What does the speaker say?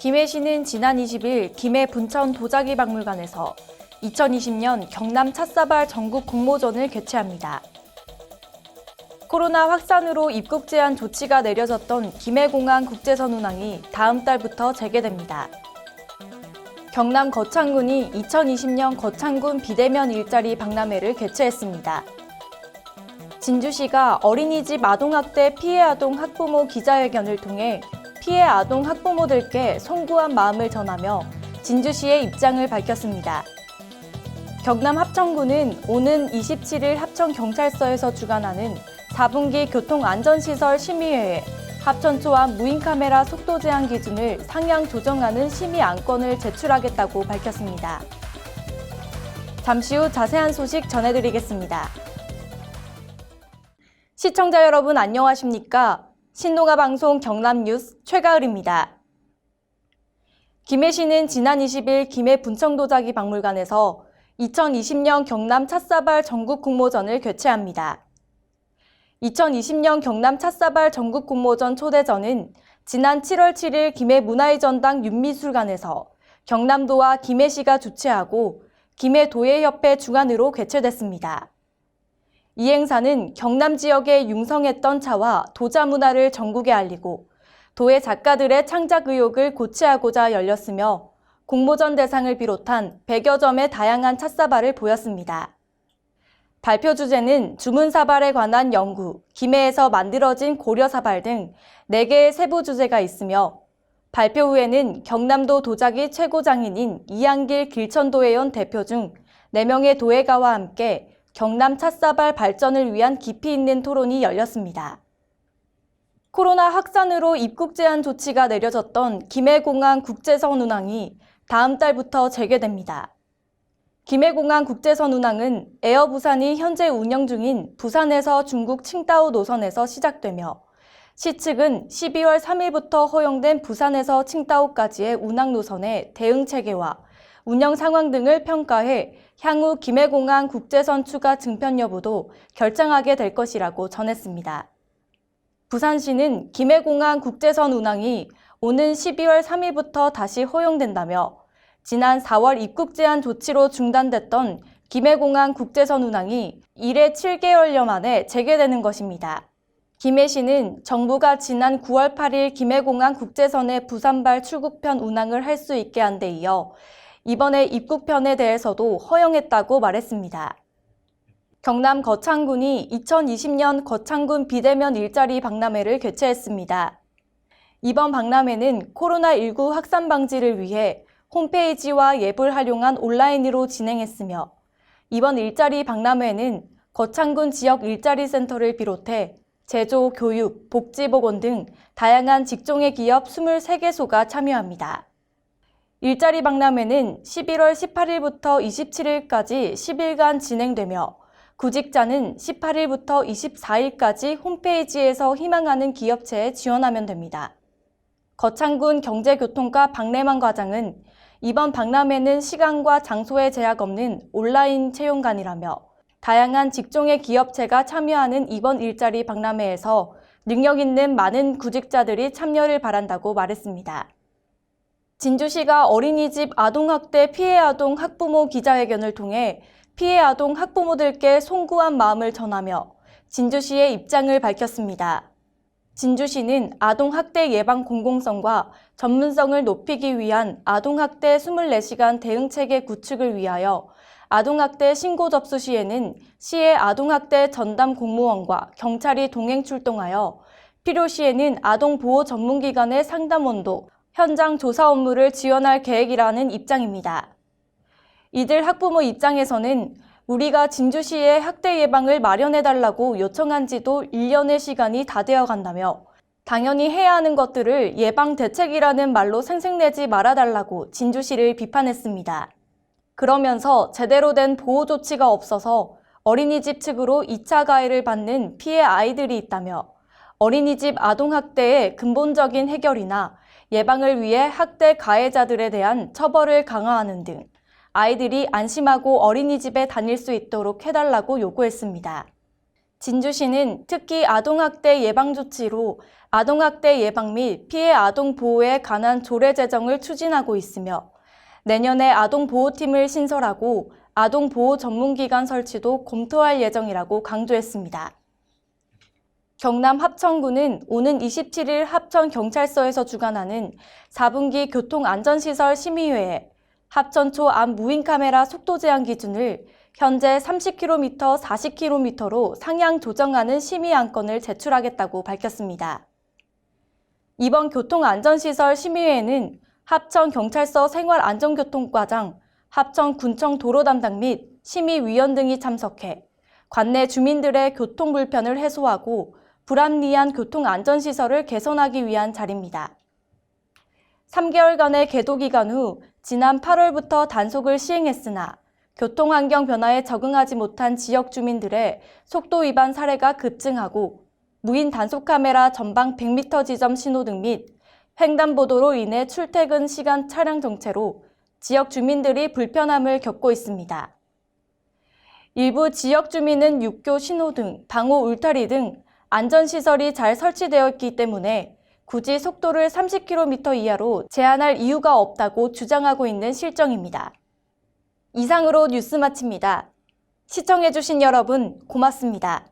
김해시는 지난 20일 김해 분천 도자기 박물관에서 2020년 경남 찻사발 전국 공모전을 개최합니다. 코로나 확산으로 입국 제한 조치가 내려졌던 김해공항 국제선 운항이 다음 달부터 재개됩니다. 경남 거창군이 2020년 거창군 비대면 일자리 박람회를 개최했습니다. 진주시가 어린이집 아동학대 피해 아동 학부모 기자회견을 통해 피해 아동 학부모들께 송구한 마음을 전하며 진주시의 입장을 밝혔습니다. 경남 합천군은 오는 27일 합천경찰서에서 주관하는 4분기 교통안전시설 심의회에 합천초안 무인카메라 속도 제한 기준을 상향 조정하는 심의 안건을 제출하겠다고 밝혔습니다. 잠시 후 자세한 소식 전해드리겠습니다. 시청자 여러분 안녕하십니까? 신동아 방송 경남뉴스 최가을입니다. 김해시는 지난 20일 김해 분청도자기 박물관에서 2020년 경남 찻사발 전국 공모전을 개최합니다. 2020년 경남 찻사발 전국 공모전 초대전은 지난 7월 7일 김해 문화의 전당 윤미술관에서 경남도와 김해시가 주최하고 김해도예협회 주관으로 개최됐습니다. 이 행사는 경남 지역에 융성했던 차와 도자 문화를 전국에 알리고 도예 작가들의 창작 의욕을 고취하고자 열렸으며 공모전 대상을 비롯한 100여 점의 다양한 찻사발을 보였습니다. 발표 주제는 주문사발에 관한 연구, 김해에서 만들어진 고려사발 등 4개의 세부 주제가 있으며 발표 후에는 경남도 도자기 최고 장인인 이한길 길천도예원 대표 중 4명의 도예가와 함께 경남 찻사발 발전을 위한 깊이 있는 토론이 열렸습니다. 코로나 확산으로 입국 제한 조치가 내려졌던 김해공항 국제선 운항이 다음 달부터 재개됩니다. 김해공항 국제선 운항은 에어부산이 현재 운영 중인 부산에서 중국 칭다오 노선에서 시작되며 시 측은 12월 3일부터 허용된 부산에서 칭다오까지의 운항 노선의 대응 체계와 운영 상황 등을 평가해 향후 김해공항 국제선 추가 증편 여부도 결정하게 될 것이라고 전했습니다. 부산시는 김해공항 국제선 운항이 오는 12월 3일부터 다시 허용된다며 지난 4월 입국 제한 조치로 중단됐던 김해공항 국제선 운항이 이래 7개월여 만에 재개되는 것입니다. 김해시는 정부가 지난 9월 8일 김해공항 국제선의 부산발 출국편 운항을 할 수 있게 한 데 이어 이번에 입국편에 대해서도 허용했다고 말했습니다. 경남 거창군이 2020년 거창군 비대면 일자리 박람회를 개최했습니다. 이번 박람회는 코로나19 확산 방지를 위해 홈페이지와 앱을 활용한 온라인으로 진행했으며 이번 일자리 박람회는 거창군 지역 일자리 센터를 비롯해 제조, 교육, 복지보건 등 다양한 직종의 기업 23개소가 참여합니다. 일자리 박람회는 11월 18일부터 27일까지 10일간 진행되며 구직자는 18일부터 24일까지 홈페이지에서 희망하는 기업체에 지원하면 됩니다. 거창군 경제교통과 박래만 과장은 이번 박람회는 시간과 장소에 제약 없는 온라인 채용관이라며 다양한 직종의 기업체가 참여하는 이번 일자리 박람회에서 능력 있는 많은 구직자들이 참여를 바란다고 말했습니다. 진주시가 어린이집 아동학대 피해 아동 학부모 기자회견을 통해 피해 아동 학부모들께 송구한 마음을 전하며 진주시의 입장을 밝혔습니다. 진주시는 아동학대 예방 공공성과 전문성을 높이기 위한 아동학대 24시간 대응체계 구축을 위하여 아동학대 신고 접수 시에는 시의 아동학대 전담 공무원과 경찰이 동행 출동하여 필요시에는 아동보호 전문기관의 상담원도 현장 조사 업무를 지원할 계획이라는 입장입니다. 이들 학부모 입장에서는 우리가 진주시에 학대 예방을 마련해달라고 요청한 지도 1년의 시간이 다 되어 간다며 당연히 해야 하는 것들을 예방 대책이라는 말로 생색내지 말아달라고 진주시를 비판했습니다. 그러면서 제대로 된 보호 조치가 없어서 어린이집 측으로 2차 가해를 받는 피해 아이들이 있다며 어린이집 아동학대의 근본적인 해결이나 예방을 위해 학대 가해자들에 대한 처벌을 강화하는 등 아이들이 안심하고 어린이집에 다닐 수 있도록 해달라고 요구했습니다. 진주시는 특히 아동학대 예방 조치로 아동학대 예방 및 피해 아동 보호에 관한 조례 제정을 추진하고 있으며 내년에 아동보호팀을 신설하고 아동보호 전문기관 설치도 검토할 예정이라고 강조했습니다. 경남 합천구는 오는 27일 합천경찰서에서 주관하는 4분기 교통안전시설 심의회에 합천초 앞 무인카메라 속도 제한 기준을 현재 30km, 40km로 상향 조정하는 심의 안건을 제출하겠다고 밝혔습니다. 이번 교통안전시설 심의회에는 합천경찰서 생활안전교통과장, 합천군청 도로담당 및 심의위원 등이 참석해 관내 주민들의 교통 불편을 해소하고 불합리한 교통안전시설을 개선하기 위한 자리입니다. 3개월간의 계도 기간 후 지난 8월부터 단속을 시행했으나 교통환경 변화에 적응하지 못한 지역 주민들의 속도 위반 사례가 급증하고 무인 단속 카메라 전방 100m 지점 신호등 및 횡단보도로 인해 출퇴근 시간 차량 정체로 지역 주민들이 불편함을 겪고 있습니다. 일부 지역 주민은 육교 신호등, 방호 울타리 등 안전시설이 잘 설치되어 있기 때문에 굳이 속도를 30km 이하로 제한할 이유가 없다고 주장하고 있는 실정입니다. 이상으로 뉴스 마칩니다. 시청해주신 여러분 고맙습니다.